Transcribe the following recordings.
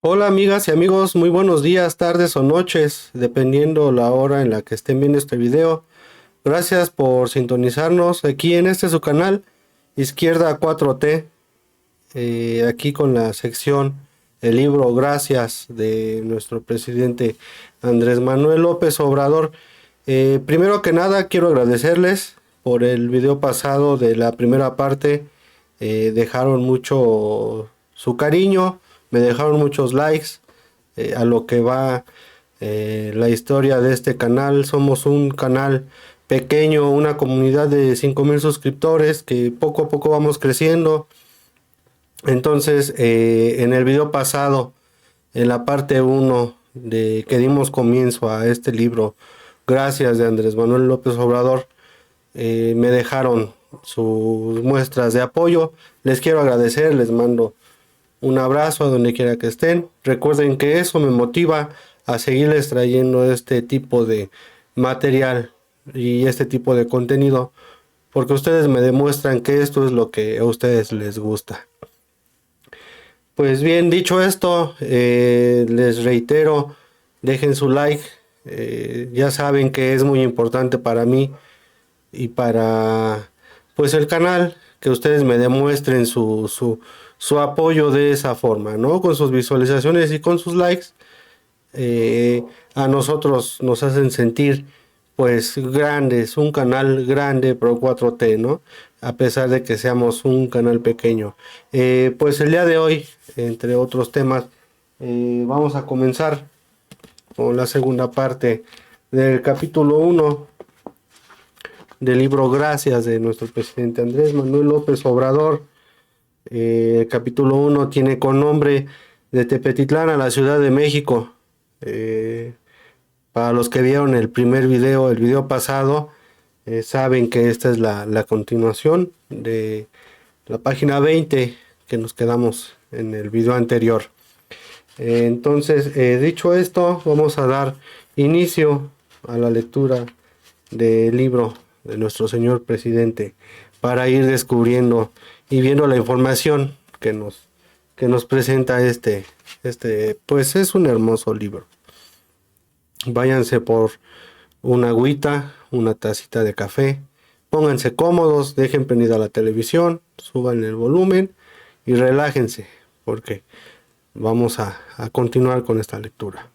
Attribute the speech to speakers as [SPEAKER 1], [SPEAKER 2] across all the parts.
[SPEAKER 1] Hola amigas y amigos, muy buenos días, tardes o noches, dependiendo la hora en la que estén viendo este video. Gracias por sintonizarnos aquí en este su canal, Izquierda 4T, aquí con la sección El libro Gracias de nuestro presidente Andrés Manuel López Obrador. Primero que nada quiero agradecerles por el video pasado de la primera parte. Dejaron mucho su cariño, me dejaron muchos likes a lo que va la historia de este canal. Somos un canal pequeño, una comunidad de 5,000 suscriptores que poco a poco vamos creciendo. Entonces, en el video pasado, en la parte uno de que dimos comienzo a este libro, Gracias de Andrés Manuel López Obrador, me dejaron sus muestras de apoyo. Les quiero agradecer, les mando un abrazo a donde quiera que estén. Recuerden que eso me motiva a seguirles trayendo este tipo de material y este tipo de contenido, porque ustedes me demuestran que esto es lo que a ustedes les gusta. Pues bien, dicho esto, les reitero, dejen su like. Ya saben que es muy importante para mí y para pues el canal que ustedes me demuestren su apoyo de esa forma, ¿no? Con sus visualizaciones y con sus likes. A nosotros nos hacen sentir pues grandes, un canal grande Pro 4T, ¿no? A pesar de que seamos un canal pequeño. Pues el día de hoy, entre otros temas, vamos a comenzar con la segunda parte del capítulo 1 del libro Gracias de nuestro presidente Andrés Manuel López Obrador. El capítulo 1 tiene con nombre De Tepetitlán a la Ciudad de México. Para los que vieron el primer video, el video pasado, saben que esta es la continuación de la página 20 que nos quedamos en el video anterior. Entonces, dicho esto, vamos a dar inicio a la lectura del libro de nuestro señor presidente para ir descubriendo y viendo la información que nos presenta pues es un hermoso libro. Váyanse por una agüita, una tacita de café, pónganse cómodos, dejen prendida la televisión, suban el volumen y relájense, porque vamos a continuar con esta lectura.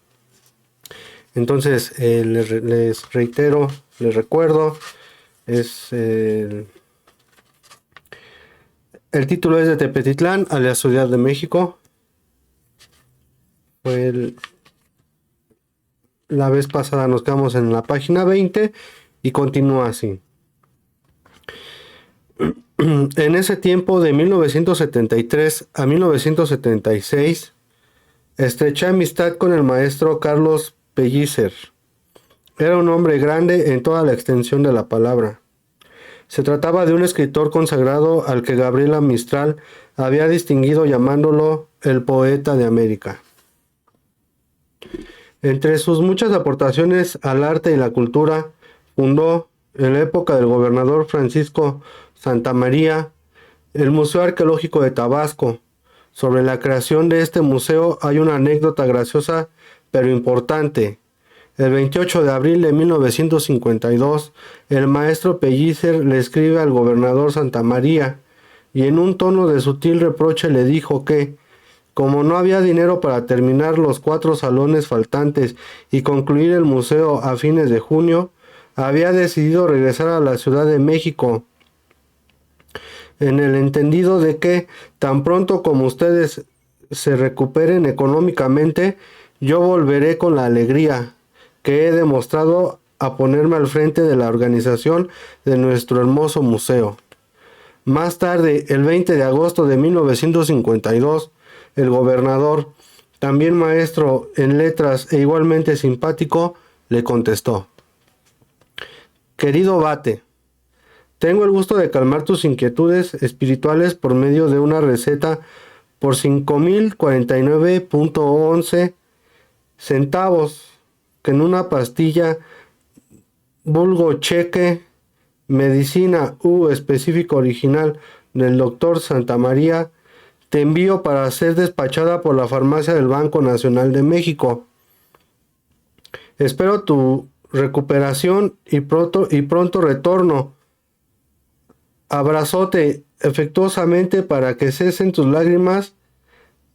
[SPEAKER 1] Entonces, les reitero, les recuerdo, el título es De Tepetitlán a la Ciudad de México. La vez pasada nos quedamos en la página 20 y continúa así. En ese tiempo de 1973 a 1976, estreché amistad con el maestro Carlos Pellicer. Era un hombre grande en toda la extensión de la palabra. Se trataba de un escritor consagrado al que Gabriela Mistral había distinguido llamándolo el poeta de América. Entre sus muchas aportaciones al arte y la cultura, fundó, en la época del gobernador Francisco Santamaría, el Museo Arqueológico de Tabasco. Sobre la creación de este museo hay una anécdota graciosa pero importante. El 28 de abril de 1952, el maestro Pellicer le escribe al gobernador Santamaría y en un tono de sutil reproche le dijo que, como no había dinero para terminar los 4 salones faltantes y concluir el museo a fines de junio, había decidido regresar a la Ciudad de México, en el entendido de que, tan pronto como ustedes se recuperen económicamente, yo volveré con la alegría que he demostrado a ponerme al frente de la organización de nuestro hermoso museo. Más tarde, el 20 de agosto de 1952, el gobernador, también maestro en letras e igualmente simpático, le contestó: Querido Bate, tengo el gusto de calmar tus inquietudes espirituales por medio de una receta por 5,049.11 centavos, que en una pastilla vulgo cheque medicina U específico original del Dr. Santa María, te envío para ser despachada por la farmacia del Banco Nacional de México. Espero tu recuperación y pronto retorno. Abrazote afectuosamente para que cesen tus lágrimas,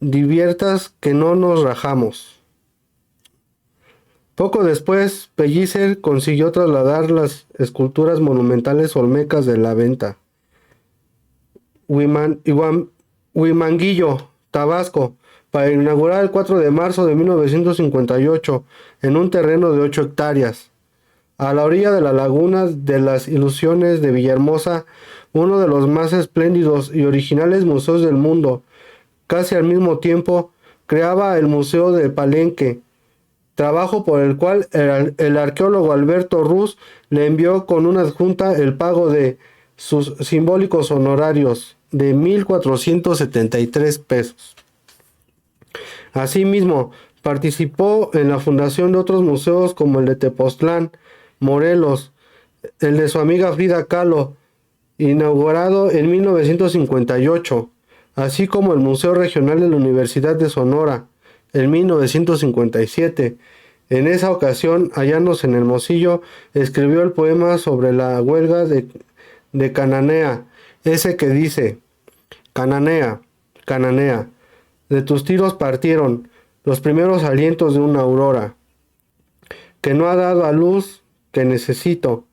[SPEAKER 1] diviertas que no nos rajamos. Poco después, Pellicer consiguió trasladar las esculturas monumentales olmecas de la venta. Huimanguillo, Tabasco, para inaugurar el 4 de marzo de 1958 en un terreno de 8 hectáreas. A la orilla de la laguna de las Ilusiones de Villahermosa, uno de los más espléndidos y originales museos del mundo. Casi al mismo tiempo, creaba el Museo de Palenque, trabajo por el cual el arqueólogo Alberto Ruz le envió con una adjunta el pago de sus simbólicos honorarios de 1,473 pesos. Asimismo, participó en la fundación de otros museos como el de Tepoztlán, Morelos, el de su amiga Frida Kahlo, inaugurado en 1958, así como el Museo Regional de la Universidad de Sonora, en 1957. En esa ocasión, hallándose en Hermosillo, escribió el poema sobre la huelga de Cananea, ese que dice: Cananea, Cananea, de tus tiros partieron los primeros alientos de una aurora, que no ha dado a luz que necesito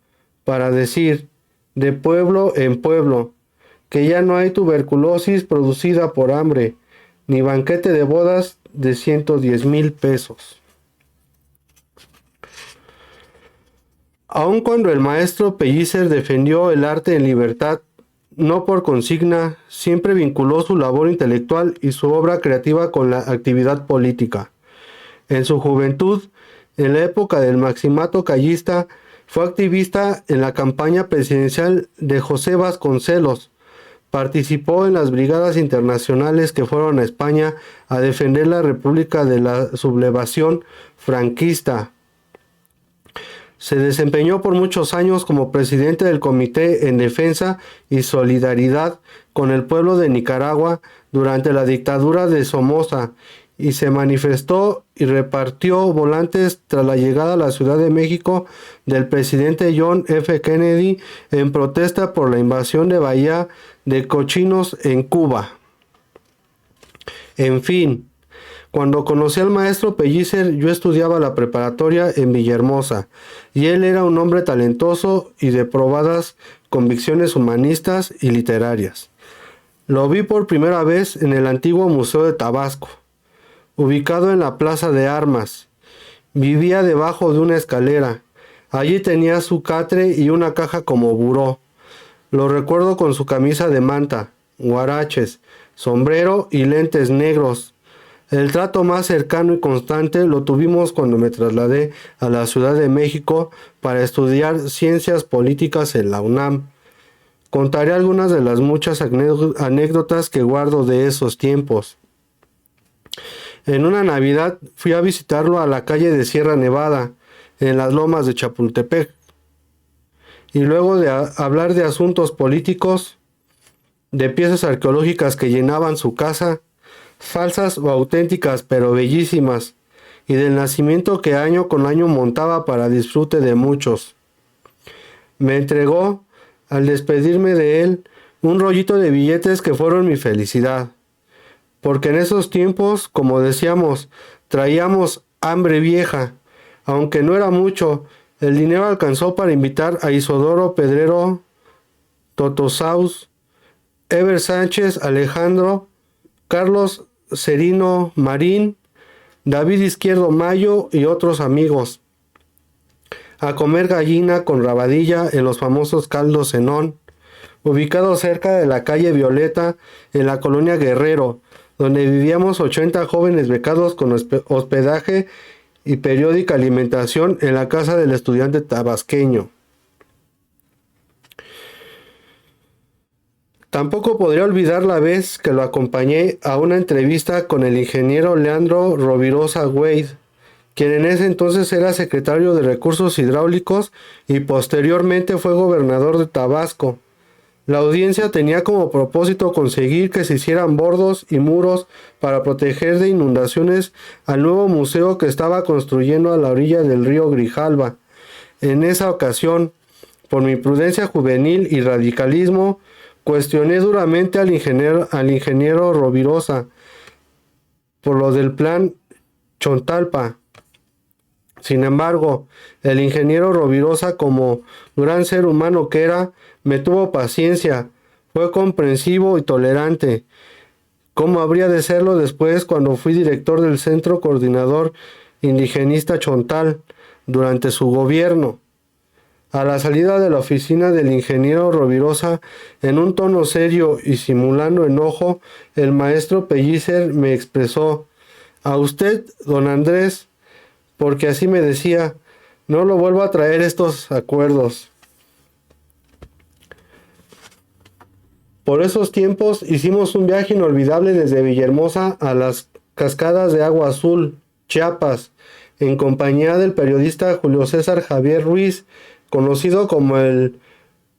[SPEAKER 1] para decir, de pueblo en pueblo, que ya no hay tuberculosis producida por hambre, ni banquete de bodas de 110,000 pesos. Aun cuando el maestro Pellicer defendió el arte en libertad, no por consigna, siempre vinculó su labor intelectual y su obra creativa con la actividad política. En su juventud, en la época del maximato callista, fue activista en la campaña presidencial de José Vasconcelos. Participó en las brigadas internacionales que fueron a España a defender la República de la sublevación franquista. Se desempeñó por muchos años como presidente del Comité en Defensa y Solidaridad con el pueblo de Nicaragua durante la dictadura de Somoza y se manifestó y repartió volantes tras la llegada a la Ciudad de México del presidente John F. Kennedy en protesta por la invasión de Bahía de Cochinos en Cuba. En fin, cuando conocí al maestro Pellicer, yo estudiaba la preparatoria en Villahermosa, y él era un hombre talentoso y de probadas convicciones humanistas y literarias. Lo vi por primera vez en el antiguo Museo de Tabasco, ubicado en la Plaza de Armas. Vivía debajo de una escalera. Allí tenía su catre y una caja como buró. Lo recuerdo con su camisa de manta, guaraches, sombrero y lentes negros. El trato más cercano y constante lo tuvimos cuando me trasladé a la Ciudad de México para estudiar ciencias políticas en la UNAM. Contaré algunas de las muchas anécdotas que guardo de esos tiempos. En una Navidad fui a visitarlo a la calle de Sierra Nevada, en las lomas de Chapultepec. Y luego de hablar de asuntos políticos, de piezas arqueológicas que llenaban su casa, falsas o auténticas pero bellísimas, y del nacimiento que año con año montaba para disfrute de muchos. Me entregó, al despedirme de él, un rollito de billetes que fueron mi felicidad, porque en esos tiempos, como decíamos, traíamos hambre vieja, aunque no era mucho. El dinero alcanzó para invitar a Isodoro Pedrero, Totosaus, Eber Sánchez Alejandro, Carlos Serino Marín, David Izquierdo Mayo y otros amigos a comer gallina con rabadilla en los famosos caldos Zenón, ubicados cerca de la calle Violeta en la colonia Guerrero, donde vivíamos 80 jóvenes becados con hospedaje y periódica alimentación en la casa del estudiante tabasqueño. Tampoco podría olvidar la vez que lo acompañé a una entrevista con el ingeniero Leandro Rovirosa Wade, quien en ese entonces era secretario de Recursos Hidráulicos y posteriormente fue gobernador de Tabasco. La audiencia tenía como propósito conseguir que se hicieran bordos y muros para proteger de inundaciones al nuevo museo que estaba construyendo a la orilla del río Grijalva. En esa ocasión, por mi prudencia juvenil y radicalismo, cuestioné duramente al ingeniero Rovirosa por lo del plan Chontalpa. Sin embargo, el ingeniero Rovirosa, como gran ser humano que era, me tuvo paciencia, fue comprensivo y tolerante. ¿Cómo habría de serlo después cuando fui director del Centro Coordinador Indigenista Chontal durante su gobierno? A la salida de la oficina del ingeniero Rovirosa, en un tono serio y simulando enojo, el maestro Pellicer me expresó: a usted, don Andrés, porque así me decía, no lo vuelvo a traer estos acuerdos. Por esos tiempos hicimos un viaje inolvidable desde Villahermosa a las cascadas de Agua Azul, Chiapas, en compañía del periodista Julio César Javier Ruiz, conocido como el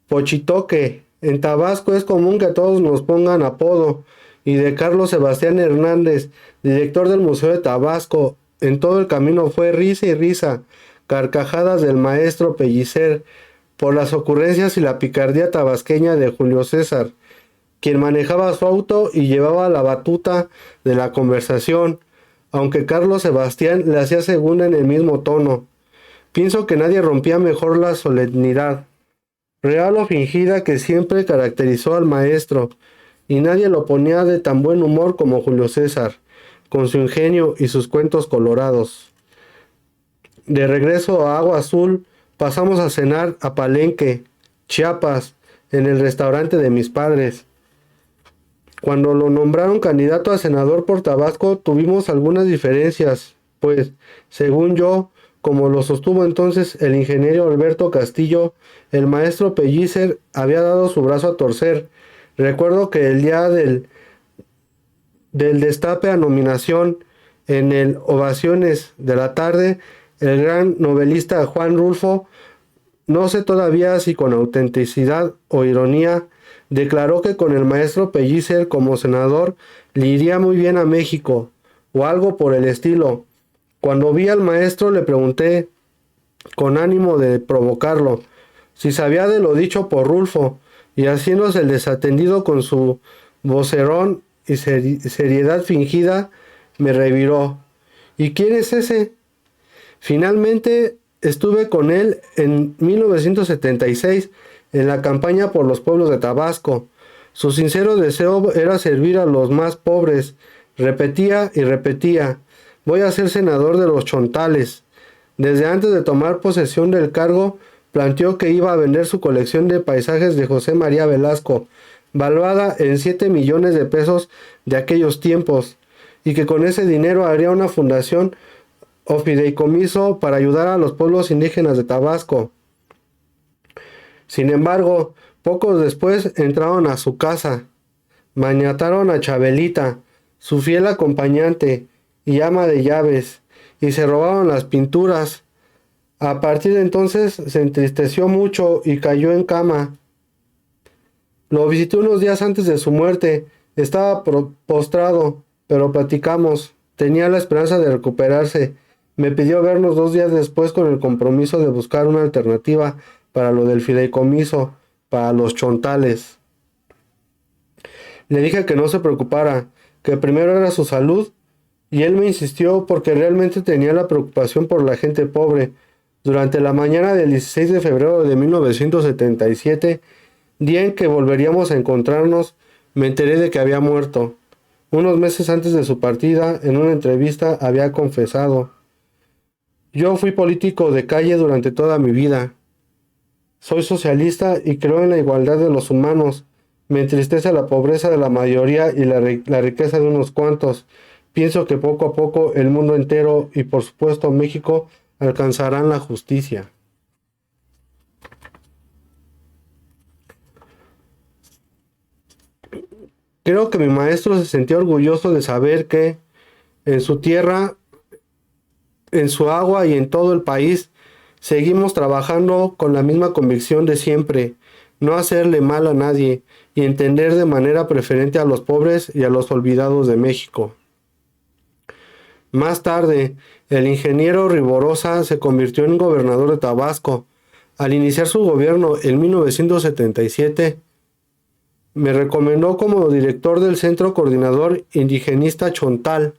[SPEAKER 1] Pochitoque. En Tabasco es común que todos nos pongan apodo, y de Carlos Sebastián Hernández, director del Museo de Tabasco. En todo el camino fue risa y risa, carcajadas del maestro Pellicer, por las ocurrencias y la picardía tabasqueña de Julio César, quien manejaba su auto y llevaba la batuta de la conversación, aunque Carlos Sebastián le hacía segunda en el mismo tono. Pienso que nadie rompía mejor la solemnidad, real o fingida, que siempre caracterizó al maestro, y nadie lo ponía de tan buen humor como Julio César, con su ingenio y sus cuentos colorados. De regreso a Agua Azul, pasamos a cenar a Palenque, Chiapas, en el restaurante de mis padres. Cuando lo nombraron candidato a senador por Tabasco, tuvimos algunas diferencias, pues, según yo, como lo sostuvo entonces el ingeniero Alberto Castillo, el maestro Pellicer había dado su brazo a torcer. Recuerdo que el día del destape a nominación, en el Ovaciones de la tarde, el gran novelista Juan Rulfo, no sé todavía si con autenticidad o ironía, declaró que con el maestro Pellicer como senador le iría muy bien a México, o algo por el estilo. Cuando vi al maestro le pregunté, con ánimo de provocarlo, si sabía de lo dicho por Rulfo, y haciéndose el desatendido con su vocerón y seriedad fingida, me reviró: ¿y quién es ese? Finalmente estuve con él en 1976 en la campaña por los pueblos de Tabasco. Su sincero deseo era servir a los más pobres. Repetía y repetía: voy a ser senador de los chontales. Desde antes de tomar posesión del cargo, planteó que iba a vender su colección de paisajes de José María Velasco, valuada en 7 millones de pesos de aquellos tiempos, y que con ese dinero haría una fundación o fideicomiso para ayudar a los pueblos indígenas de Tabasco. Sin embargo, pocos después entraron a su casa, maniataron a Chabelita, su fiel acompañante y ama de llaves, y se robaron las pinturas. A partir de entonces se entristeció mucho y cayó en cama. Lo visité unos días antes de su muerte. Estaba postrado, pero platicamos. Tenía la esperanza de recuperarse. Me pidió vernos 2 días después con el compromiso de buscar una alternativa para lo del fideicomiso, para los chontales. Le dije que no se preocupara, que primero era su salud, y él me insistió porque realmente tenía la preocupación por la gente pobre. Durante la mañana del 16 de febrero de 1977, día en que volveríamos a encontrarnos, me enteré de que había muerto. Unos meses antes de su partida, en una entrevista, había confesado: yo fui político de calle durante toda mi vida. Soy socialista y creo en la igualdad de los humanos. Me entristece la pobreza de la mayoría y la riqueza de unos cuantos. Pienso que poco a poco el mundo entero y por supuesto México alcanzarán la justicia. Creo que mi maestro se sentía orgulloso de saber que en su tierra en su agua y en todo el país, seguimos trabajando con la misma convicción de siempre, no hacerle mal a nadie y entender de manera preferente a los pobres y a los olvidados de México. Más tarde, el ingeniero Rivorosa se convirtió en gobernador de Tabasco. Al iniciar su gobierno en 1977, me recomendó como director del Centro Coordinador Indigenista Chontal.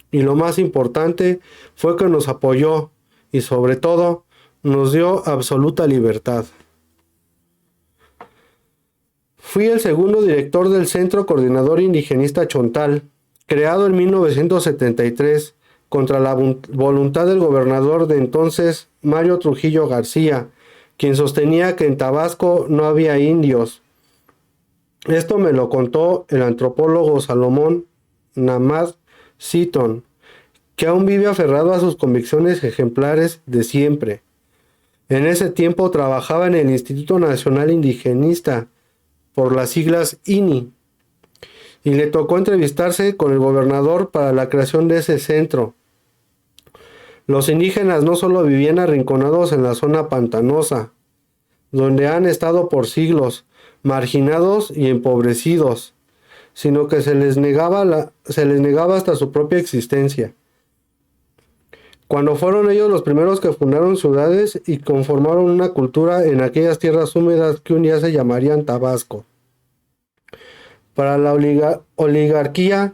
[SPEAKER 1] Y lo más importante fue que nos apoyó y sobre todo nos dio absoluta libertad. Fui el segundo director del Centro Coordinador Indigenista Chontal, creado en 1973 contra la voluntad del gobernador de entonces, Mario Trujillo García, quien sostenía que en Tabasco no había indios. Esto me lo contó el antropólogo Salomón Namad Seaton, que aún vive aferrado a sus convicciones ejemplares de siempre. En ese tiempo trabajaba en el Instituto Nacional Indigenista, por las siglas INI, y le tocó entrevistarse con el gobernador para la creación de ese centro. Los indígenas no solo vivían arrinconados en la zona pantanosa, donde han estado por siglos, marginados y empobrecidos, sino que se les negaba hasta su propia existencia. Cuando fueron ellos los primeros que fundaron ciudades y conformaron una cultura en aquellas tierras húmedas que un día se llamarían Tabasco. Para la oligarquía,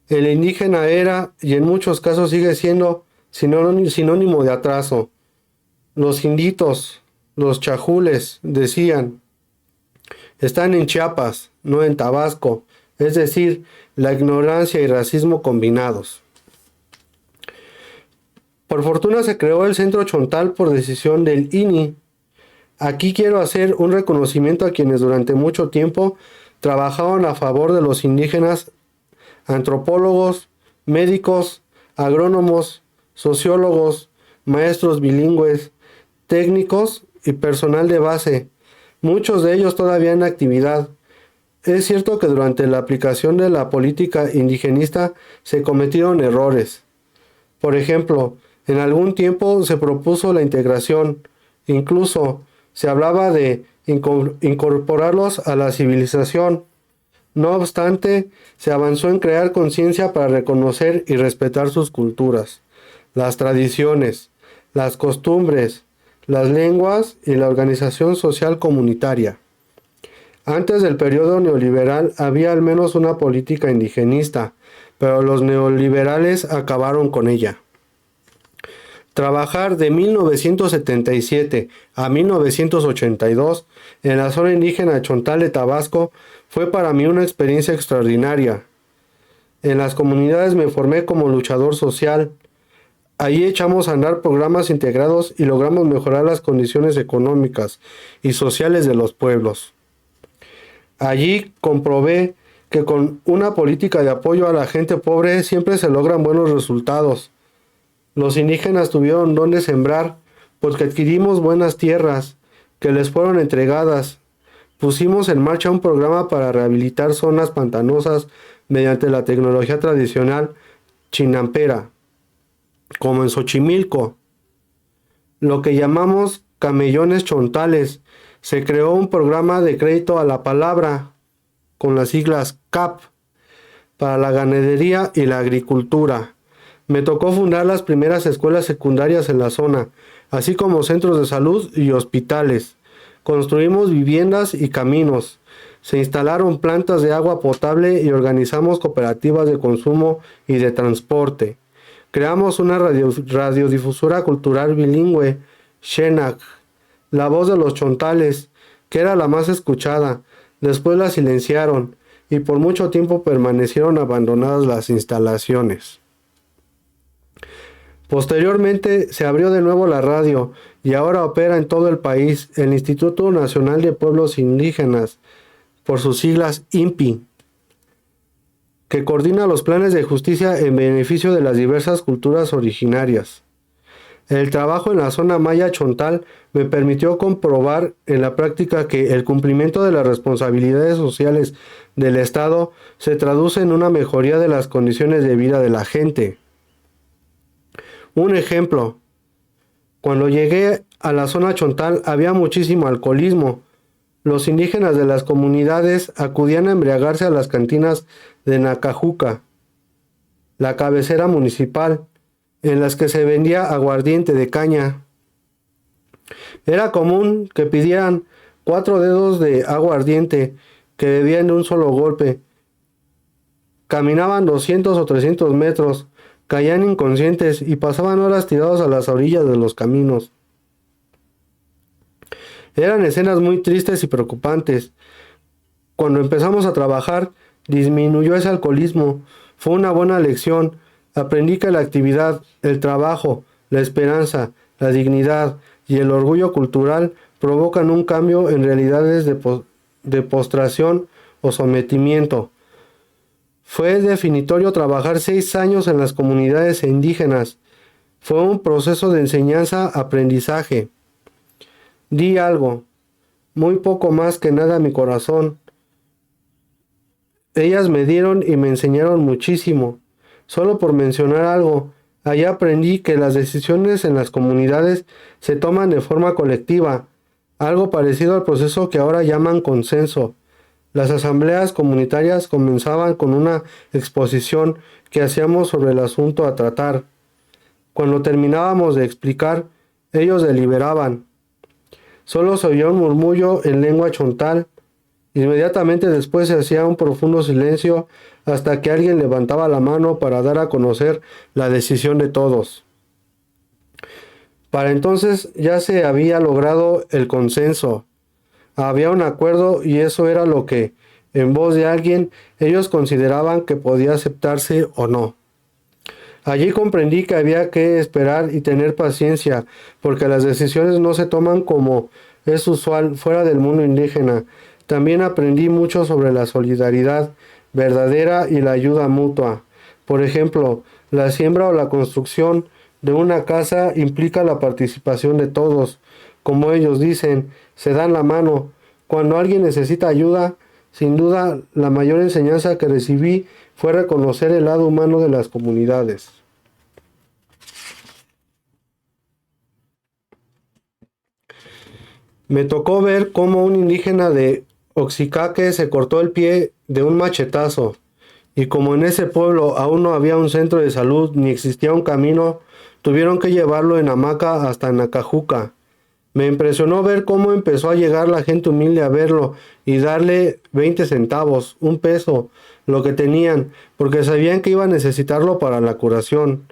[SPEAKER 1] el indígena era, y en muchos casos sigue siendo, sinónimo de atraso. Los inditos, los chajules, decían, están en Chiapas, no en Tabasco, es decir, la ignorancia y racismo combinados. Por fortuna se creó el Centro Chontal por decisión del INI. Aquí quiero hacer un reconocimiento a quienes durante mucho tiempo trabajaban a favor de los indígenas: antropólogos, médicos, agrónomos, sociólogos, maestros bilingües, técnicos y personal de base, muchos de ellos todavía en actividad. Es cierto que durante la aplicación de la política indigenista se cometieron errores. Por ejemplo, en algún tiempo se propuso la integración, incluso se hablaba de incorporarlos a la civilización. No obstante, se avanzó en crear conciencia para reconocer y respetar sus culturas, las tradiciones, las costumbres, las lenguas y la organización social comunitaria. Antes del periodo neoliberal había al menos una política indigenista, pero los neoliberales acabaron con ella. Trabajar de 1977 a 1982 en la zona indígena Chontal de Tabasco fue para mí una experiencia extraordinaria. En las comunidades me formé como luchador social. Allí echamos a andar programas integrados y logramos mejorar las condiciones económicas y sociales de los pueblos. Allí comprobé que con una política de apoyo a la gente pobre siempre se logran buenos resultados. Los indígenas tuvieron donde sembrar porque adquirimos buenas tierras que les fueron entregadas. Pusimos en marcha un programa para rehabilitar zonas pantanosas mediante la tecnología tradicional chinampera, como en Xochimilco, lo que llamamos camellones chontales. Se creó un programa de crédito a la palabra, con las siglas CAP, para la ganadería y la agricultura. Me tocó fundar las primeras escuelas secundarias en la zona, así como centros de salud y hospitales. Construimos viviendas y caminos. Se instalaron plantas de agua potable y organizamos cooperativas de consumo y de transporte. Creamos una radiodifusora cultural bilingüe, Shenak, la voz de los chontales, que era la más escuchada. Después la silenciaron y por mucho tiempo permanecieron abandonadas las instalaciones. Posteriormente se abrió de nuevo la radio y ahora opera en todo el país el Instituto Nacional de Pueblos Indígenas, por sus siglas INPI, que coordina los planes de justicia en beneficio de las diversas culturas originarias. El trabajo en la zona maya Chontal me permitió comprobar en la práctica que el cumplimiento de las responsabilidades sociales del Estado se traduce en una mejoría de las condiciones de vida de la gente. Un ejemplo, cuando llegué a la zona Chontal había muchísimo alcoholismo. Los indígenas de las comunidades acudían a embriagarse a las cantinas de Nacajuca, la cabecera municipal, en las que se vendía aguardiente de caña. Era común que pidieran 4 dedos de aguardiente que bebían de un solo golpe. Caminaban 200 o 300 metros, caían inconscientes y pasaban horas tirados a las orillas de los caminos. Eran escenas muy tristes y preocupantes. Cuando empezamos a trabajar, disminuyó ese alcoholismo. Fue una buena lección. Aprendí que la actividad, el trabajo, la esperanza, la dignidad y el orgullo cultural provocan un cambio en realidades de postración o sometimiento. Fue definitorio trabajar 6 años en las comunidades indígenas. Fue un proceso de enseñanza-aprendizaje. Di algo, muy poco más que nada a mi corazón. Ellas me dieron y me enseñaron muchísimo. Solo por mencionar algo, allá aprendí que las decisiones en las comunidades se toman de forma colectiva, algo parecido al proceso que ahora llaman consenso. Las asambleas comunitarias comenzaban con una exposición que hacíamos sobre el asunto a tratar. Cuando terminábamos de explicar, ellos deliberaban. Solo se oía un murmullo en lengua chontal. Inmediatamente después se hacía un profundo silencio hasta que alguien levantaba la mano para dar a conocer la decisión de todos. Para entonces ya se había logrado el consenso. Había un acuerdo y eso era lo que, en voz de alguien, ellos consideraban que podía aceptarse o no. Allí comprendí que había que esperar y tener paciencia, porque las decisiones no se toman como es usual fuera del mundo indígena. También aprendí mucho sobre la solidaridad verdadera y la ayuda mutua. Por ejemplo, la siembra o la construcción de una casa implica la participación de todos. Como ellos dicen, se dan la mano. Cuando alguien necesita ayuda, sin duda la mayor enseñanza que recibí fue reconocer el lado humano de las comunidades. Me tocó ver cómo un indígena de Oxicaque se cortó el pie de un machetazo, y como en ese pueblo aún no había un centro de salud ni existía un camino, tuvieron que llevarlo en hamaca hasta Nacajuca. Me impresionó ver cómo empezó a llegar la gente humilde a verlo y darle 20 centavos, un peso, lo que tenían, porque sabían que iba a necesitarlo para la curación.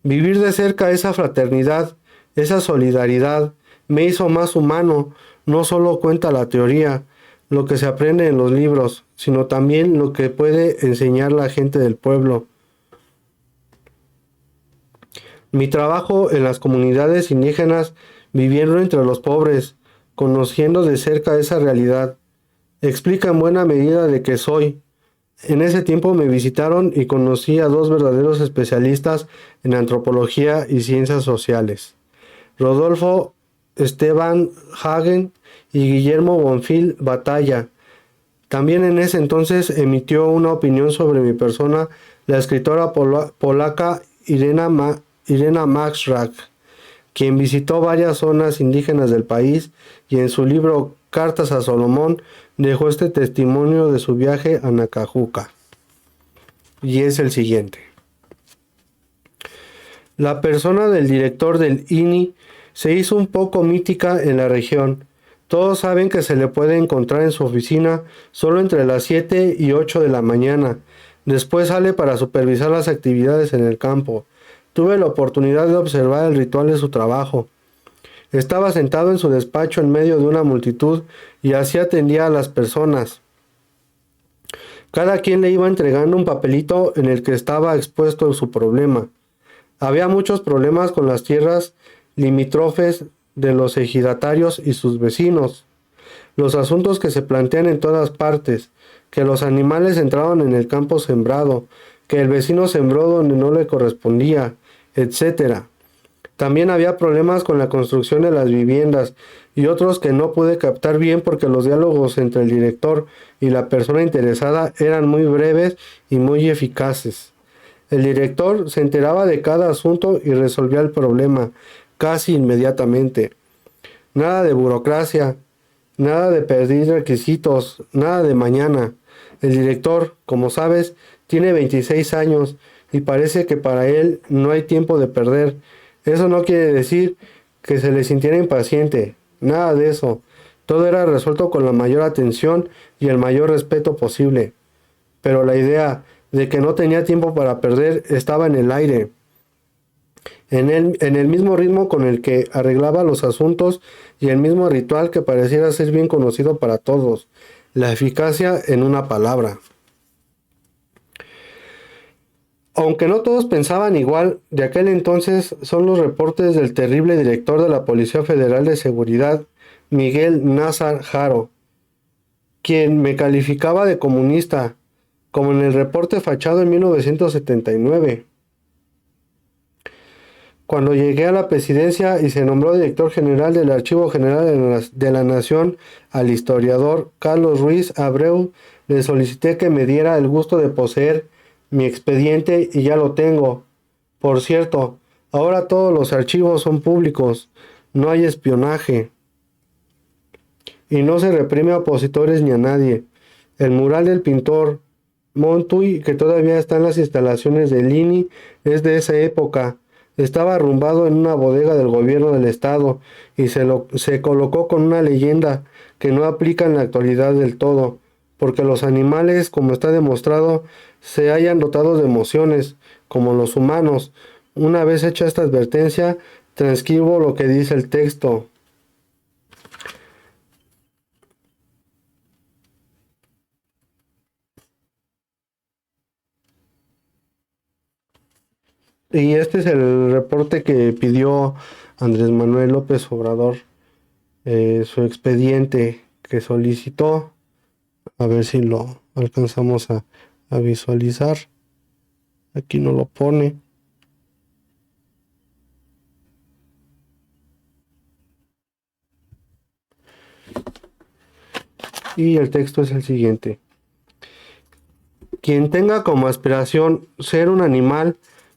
[SPEAKER 1] Vivir de cerca esa fraternidad, esa solidaridad, me hizo más humano. No solo cuenta la teoría, lo que se aprende en los libros, sino también lo que puede enseñar la gente del pueblo. Mi trabajo en las comunidades indígenas, viviendo entre los pobres, conociendo de cerca esa realidad, explica en buena medida de qué soy. En ese tiempo me visitaron y conocí a 2 verdaderos especialistas en antropología y ciencias sociales, Rodolfo Esteban Hagen y Guillermo Bonfil Batalla. También en ese entonces emitió una opinión sobre mi persona la escritora polaca Irena Maxrak, quien visitó varias zonas indígenas del país y en su libro Cartas a Salomón dejó este testimonio de su viaje a Nacajuca. Y es el siguiente. La persona del director del INI se hizo un poco mítica en la región. Todos saben que se le puede encontrar en su oficina solo entre las 7 y 8 de la mañana. Después sale para supervisar las actividades en el campo. Tuve la oportunidad de observar el ritual de su trabajo. Estaba sentado en su despacho en medio de una multitud y así atendía a las personas. Cada quien le iba entregando un papelito en el que estaba expuesto su problema. Había muchos problemas con las tierras limítrofes de los ejidatarios y sus vecinos. Los asuntos que se plantean en todas partes, que los animales entraban en el campo sembrado, que el vecino sembró donde no le correspondía, etc. También había problemas con la construcción de las viviendas y otros que no pude captar bien porque los diálogos entre el director y la persona interesada eran muy breves y muy eficaces. El director se enteraba de cada asunto y resolvía el problema casi inmediatamente. Nada de burocracia, nada de pedir requisitos, nada de mañana. El director, como sabes, tiene 26 años y parece que para él no hay tiempo de perder. Eso no quiere decir que se le sintiera impaciente, nada de eso. Todo era resuelto con la mayor atención y el mayor respeto posible. Pero la idea de que no tenía tiempo para perder estaba en el aire, en el mismo ritmo con el que arreglaba los asuntos y el mismo ritual que pareciera ser bien conocido para todos, la eficacia en una palabra. Aunque no todos pensaban igual, de aquel entonces son los reportes del terrible director de la Policía Federal de Seguridad, Miguel Nazar Haro, quien me calificaba de comunista, como en el reporte fachado en 1979. Cuando llegué a la presidencia y se nombró director general del Archivo General de la Nación al historiador Carlos Ruiz Abreu, le solicité que me diera el gusto de poseer mi expediente y ya lo tengo. Por cierto, ahora todos los archivos son públicos, no hay espionaje y no se reprime a opositores ni a nadie. El mural del pintor Montuy, que todavía está en las instalaciones del INI, es de esa época. Estaba arrumbado en una bodega del gobierno del estado y se colocó con una leyenda que no aplica en la actualidad del todo, porque los animales, como está demostrado, se hayan dotado de emociones, como los humanos. Una vez hecha esta advertencia, transcribo lo que dice el texto. Y este es el reporte que pidió Andrés Manuel López Obrador, su expediente que solicitó. A ver si lo alcanzamos a visualizar. Aquí no lo pone. Y el texto es el siguiente. Quien tenga como aspiración ser un animal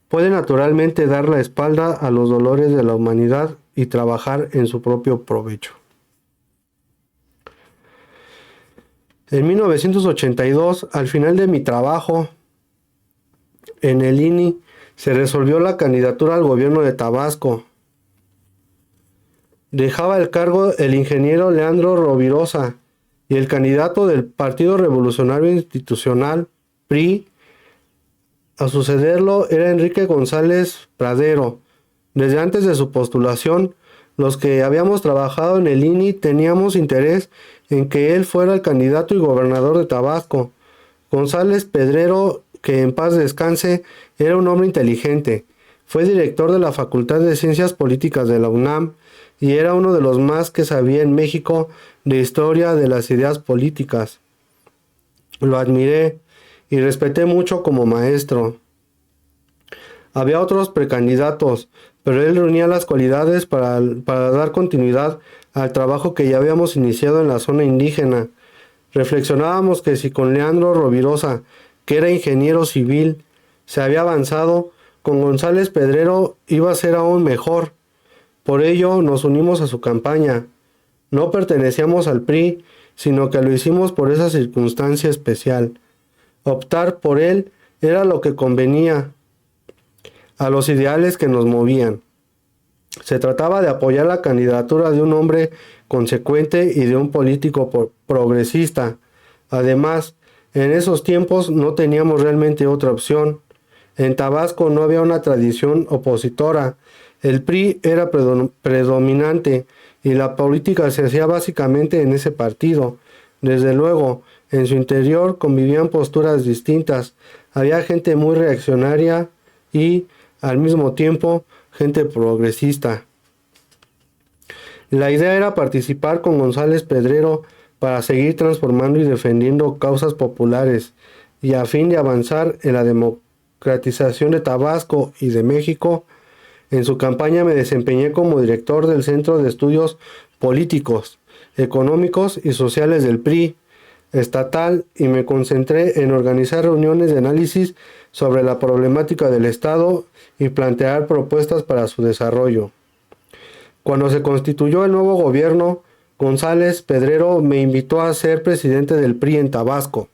[SPEAKER 1] puede naturalmente dar la espalda a los dolores de la humanidad y trabajar en su propio provecho. En 1982, al final de mi trabajo en el INI, se resolvió la candidatura al gobierno de Tabasco. Dejaba el cargo el ingeniero Leandro Rovirosa y el candidato del Partido Revolucionario Institucional, PRI, a sucederlo era Enrique González Pradero. Desde antes de su postulación, los que habíamos trabajado en el INI teníamos interés en que él fuera el candidato y gobernador de Tabasco. González Pedrero, que en paz descanse, era un hombre inteligente. Fue director de la Facultad de Ciencias Políticas de la UNAM y era uno de los más que sabía en México de historia de las ideas políticas. Lo admiré y respeté mucho como maestro. Había otros precandidatos, pero él reunía las cualidades para dar continuidad al trabajo que ya habíamos iniciado en la zona indígena. Reflexionábamos que si con Leandro Rovirosa, que era ingeniero civil, se había avanzado, con González Pedrero iba a ser aún mejor. Por ello nos unimos a su campaña. No pertenecíamos al PRI, sino que lo hicimos por esa circunstancia especial. Optar por él era lo que convenía a los ideales que nos movían. Se trataba de apoyar la candidatura de un hombre consecuente y de un político progresista. Además, en esos tiempos no teníamos realmente otra opción. En Tabasco no había una tradición opositora. El PRI era predominante y la política se hacía básicamente en ese partido. Desde luego, en su interior convivían posturas distintas. Había gente muy reaccionaria y, al mismo tiempo, gente progresista. La idea era participar con González Pedrero para seguir transformando y defendiendo causas populares y a fin de avanzar en la democratización de Tabasco y de México. En su campaña me desempeñé como director del Centro de Estudios Políticos, Económicos y Sociales del PRI. estatal y me concentré en organizar reuniones de análisis sobre la problemática del Estado y plantear propuestas para su desarrollo. Cuando se constituyó el nuevo gobierno, González Pedrero me invitó a ser presidente del PRI en Tabasco.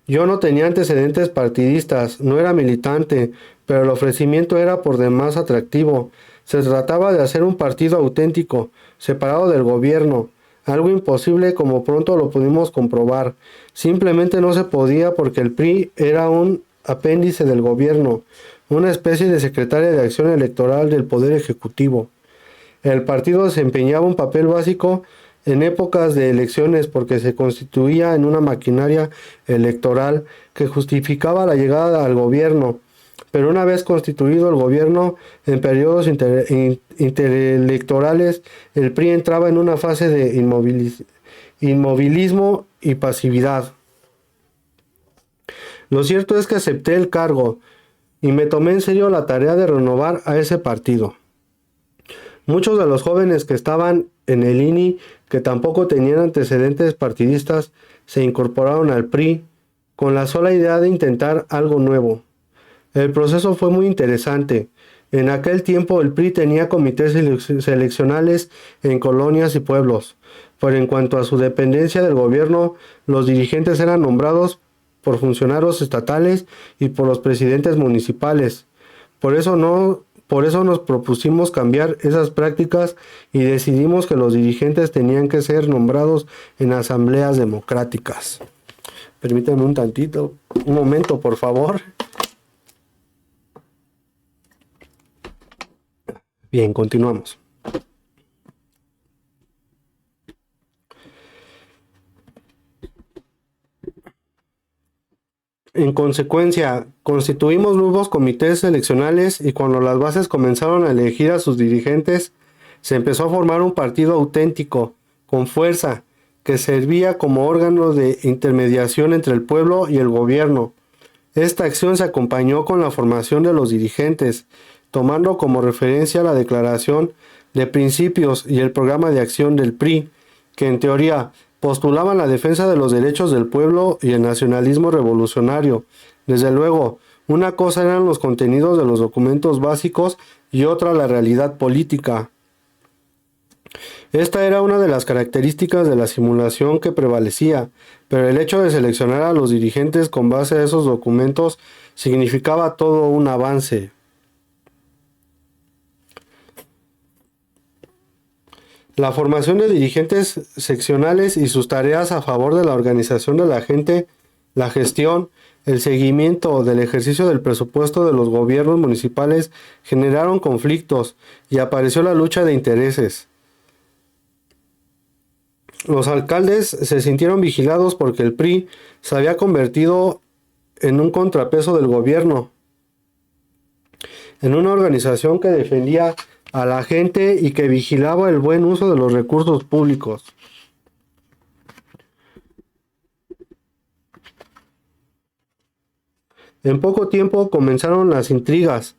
[SPEAKER 1] Yo no tenía antecedentes partidistas, no era militante, pero el ofrecimiento era por demás atractivo. Se trataba de hacer un partido auténtico, separado del gobierno, algo imposible como pronto lo pudimos comprobar. Simplemente no se podía porque el PRI era un apéndice del gobierno, una especie de secretaria de acción electoral del Poder Ejecutivo. El partido desempeñaba un papel básico en épocas de elecciones porque se constituía en una maquinaria electoral que justificaba la llegada al gobierno, pero una vez constituido el gobierno en periodos interelectorales, el PRI entraba en una fase de inmovilismo y pasividad. Lo cierto es que acepté el cargo y me tomé en serio la tarea de renovar a ese partido. Muchos de los jóvenes que estaban en el INI, que tampoco tenían antecedentes partidistas, se incorporaron al PRI con la sola idea de intentar algo nuevo. El proceso fue muy interesante. En aquel tiempo el PRI tenía comités seleccionales en colonias y pueblos, pero en cuanto a su dependencia del gobierno, los dirigentes eran nombrados por funcionarios estatales y por los presidentes municipales. Por eso nos propusimos cambiar esas prácticas y decidimos que los dirigentes tenían que ser nombrados en asambleas democráticas. Permítanme un momento, por favor. Bien, continuamos. En consecuencia, constituimos nuevos comités seleccionales y cuando las bases comenzaron a elegir a sus dirigentes, se empezó a formar un partido auténtico, con fuerza, que servía como órgano de intermediación entre el pueblo y el gobierno. Esta acción se acompañó con la formación de los dirigentes, tomando como referencia la Declaración de Principios y el Programa de Acción del PRI, que en teoría postulaban la defensa de los derechos del pueblo y el nacionalismo revolucionario. Desde luego, una cosa eran los contenidos de los documentos básicos y otra la realidad política. Esta era una de las características de la simulación que prevalecía, pero el hecho de seleccionar a los dirigentes con base a esos documentos significaba todo un avance. La formación de dirigentes seccionales y sus tareas a favor de la organización de la gente, la gestión, el seguimiento del ejercicio del presupuesto de los gobiernos municipales generaron conflictos y apareció la lucha de intereses. Los alcaldes se sintieron vigilados porque el PRI se había convertido en un contrapeso del gobierno, en una organización que defendía a la gente y que vigilaba el buen uso de los recursos públicos. En poco tiempo comenzaron las intrigas,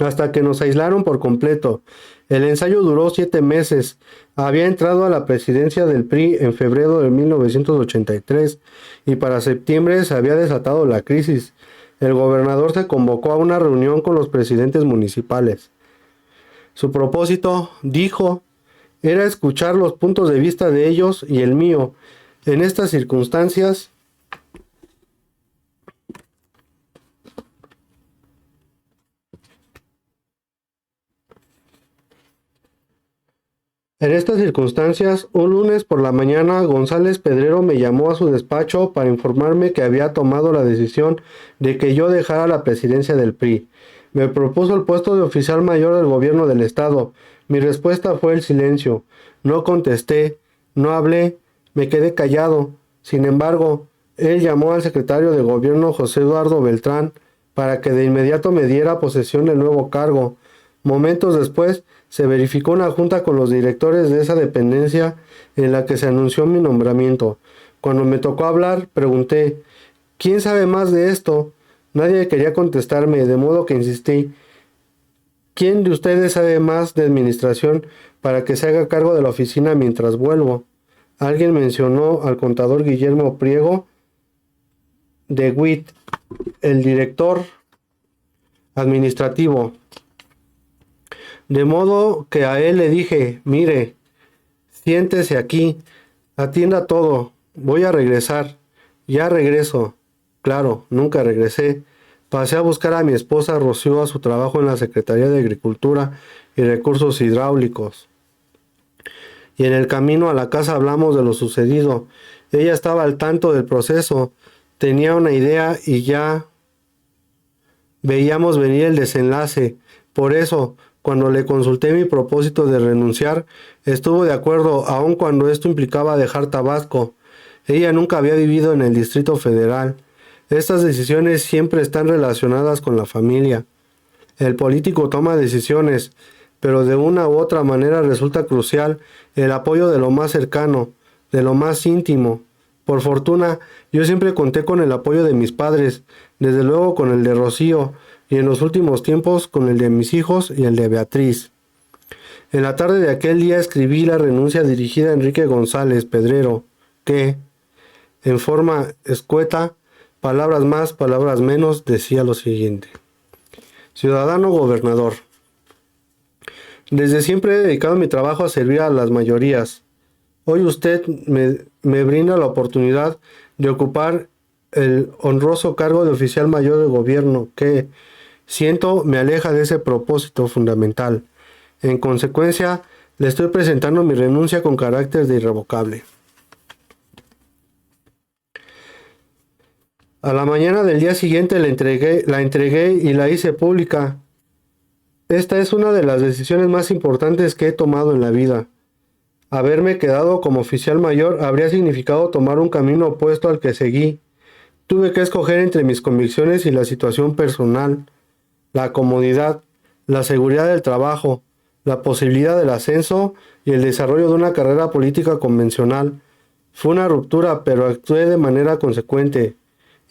[SPEAKER 1] hasta que nos aislaron por completo. El ensayo duró 7 meses. Había entrado a la presidencia del PRI en febrero de 1983 y para septiembre se había desatado la crisis. El gobernador se convocó a una reunión con los presidentes municipales. Su propósito, dijo, era escuchar los puntos de vista de ellos y el mío. En estas circunstancias, un lunes por la mañana, González Pedrero me llamó a su despacho para informarme que había tomado la decisión de que yo dejara la presidencia del PRI. Me propuso el puesto de oficial mayor del gobierno del estado. Mi respuesta fue el silencio. No contesté, no hablé, me quedé callado. Sin embargo, él llamó al secretario de gobierno José Eduardo Beltrán para que de inmediato me diera posesión del nuevo cargo. Momentos después, se verificó una junta con los directores de esa dependencia en la que se anunció mi nombramiento. Cuando me tocó hablar, pregunté, ¿quién sabe más de esto? Nadie quería contestarme, de modo que insistí. ¿Quién de ustedes sabe más de administración para que se haga cargo de la oficina mientras vuelvo? Alguien mencionó al contador Guillermo Priego de WIT, el director administrativo. De modo que a él le dije, mire, siéntese aquí, atienda todo, voy a regresar. Ya regreso. Claro, nunca regresé. Pasé a buscar a mi esposa Rocío a su trabajo en la Secretaría de Agricultura y Recursos Hidráulicos. Y en el camino a la casa hablamos de lo sucedido. Ella estaba al tanto del proceso, tenía una idea y ya veíamos venir el desenlace. Por eso, cuando le consulté mi propósito de renunciar, estuvo de acuerdo, aun cuando esto implicaba dejar Tabasco. Ella nunca había vivido en el Distrito Federal. Estas decisiones siempre están relacionadas con la familia. El político toma decisiones, pero de una u otra manera resulta crucial el apoyo de lo más cercano, de lo más íntimo. Por fortuna, yo siempre conté con el apoyo de mis padres, desde luego con el de Rocío, y en los últimos tiempos con el de mis hijos y el de Beatriz. En la tarde de aquel día escribí la renuncia dirigida a Enrique González Pedrero, que, en forma escueta, palabras más, palabras menos, decía lo siguiente. Ciudadano gobernador, desde siempre he dedicado mi trabajo a servir a las mayorías. Hoy usted me brinda la oportunidad de ocupar el honroso cargo de oficial mayor del gobierno que, siento, me aleja de ese propósito fundamental. En consecuencia, le estoy presentando mi renuncia con carácter de irrevocable. A la mañana del día siguiente la entregué y la hice pública. Esta es una de las decisiones más importantes que he tomado en la vida. Haberme quedado como oficial mayor habría significado tomar un camino opuesto al que seguí. Tuve que escoger entre mis convicciones y la situación personal, la comodidad, la seguridad del trabajo, la posibilidad del ascenso y el desarrollo de una carrera política convencional. Fue una ruptura, pero actué de manera consecuente.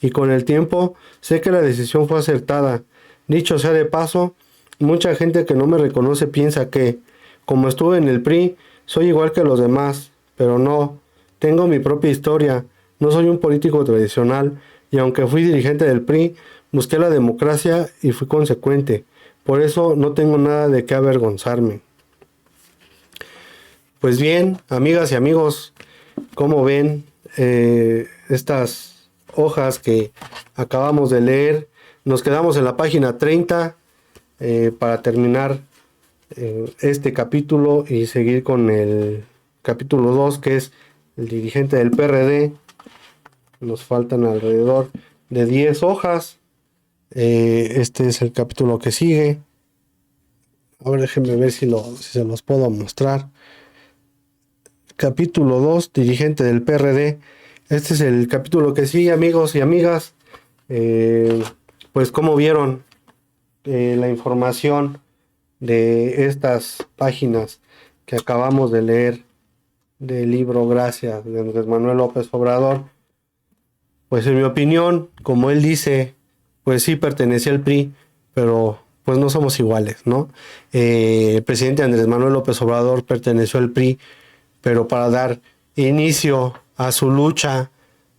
[SPEAKER 1] Y con el tiempo sé que la decisión fue acertada. Dicho sea de paso, mucha gente que no me reconoce piensa que, como estuve en el PRI, soy igual que los demás, pero no. Tengo mi propia historia. No soy un político tradicional, y aunque fui dirigente del PRI, busqué la democracia y fui consecuente. Por eso no tengo nada de qué avergonzarme. Pues bien, amigas y amigos, como ven, estas hojas que acabamos de leer, nos quedamos en la página 30 para terminar este capítulo y seguir con el capítulo 2, que es el dirigente del PRD. Nos faltan alrededor de 10 hojas. Este es el capítulo que sigue. Ahora déjenme ver si se los puedo mostrar. Capítulo 2, dirigente del PRD. Este es el capítulo que sigue, amigos y amigas. Pues como vieron la información de estas páginas que acabamos de leer del libro Gracias de Andrés Manuel López Obrador, pues en mi opinión, como él dice, pues sí pertenecía al PRI, pero pues no somos iguales, ¿no? El presidente Andrés Manuel López Obrador perteneció al PRI, pero para dar inicio a su lucha,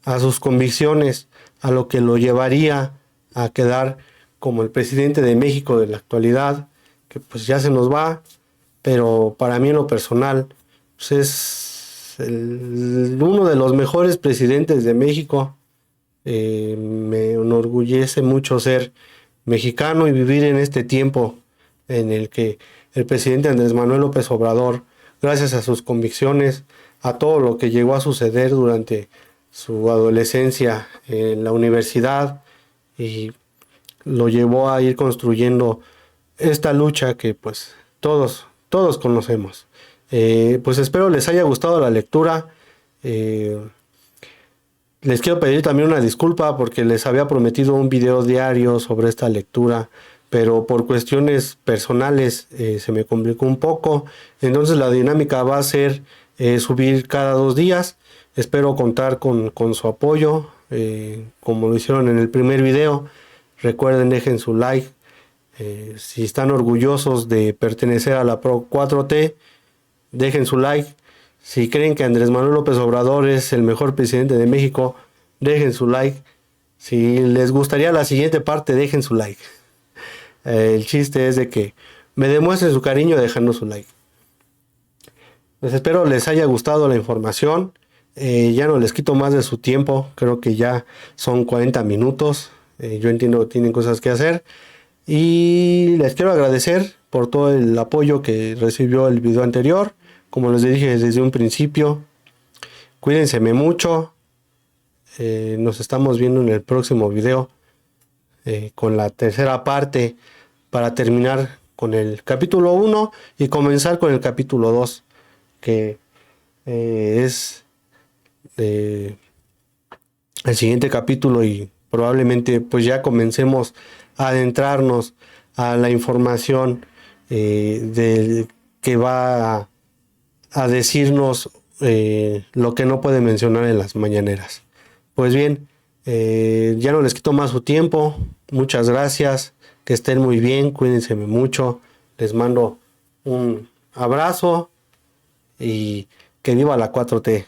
[SPEAKER 1] a sus convicciones, a lo que lo llevaría a quedar como el presidente de México de la actualidad, que pues ya se nos va, pero para mí en lo personal, pues es uno de los mejores presidentes de México. Me enorgullece mucho ser mexicano y vivir en este tiempo en el que el presidente Andrés Manuel López Obrador, gracias a sus convicciones, a todo lo que llegó a suceder durante su adolescencia en la universidad, y lo llevó a ir construyendo esta lucha que pues todos conocemos. Pues espero les haya gustado la lectura. Les quiero pedir también una disculpa porque les había prometido un video diario sobre esta lectura, pero por cuestiones personales se me complicó un poco. Entonces la dinámica va a ser subir cada 2 días. Espero contar con su apoyo, como lo hicieron en el primer video. Recuerden, dejen su like, Si están orgullosos de pertenecer a la Pro 4T, dejen su like. Si creen que Andrés Manuel López Obrador es el mejor presidente de México, dejen su like. Si les gustaría la siguiente parte, dejen su like. El chiste es de que me demuestren su cariño dejando su like. Les espero les haya gustado la información. Ya no les quito más de su tiempo. Creo que ya son 40 minutos. Yo entiendo que tienen cosas que hacer. Y les quiero agradecer por todo el apoyo que recibió el video anterior. Como les dije desde un principio, cuídense mucho. Nos estamos viendo en el próximo video con la tercera parte para terminar con el capítulo 1 y comenzar con el capítulo 2, que es el siguiente capítulo, y probablemente pues ya comencemos a adentrarnos a la información que va a decirnos lo que no puede mencionar en las mañaneras. Pues bien, ya no les quito más su tiempo. Muchas gracias, que estén muy bien, cuídense mucho, les mando un abrazo y que viva la 4T.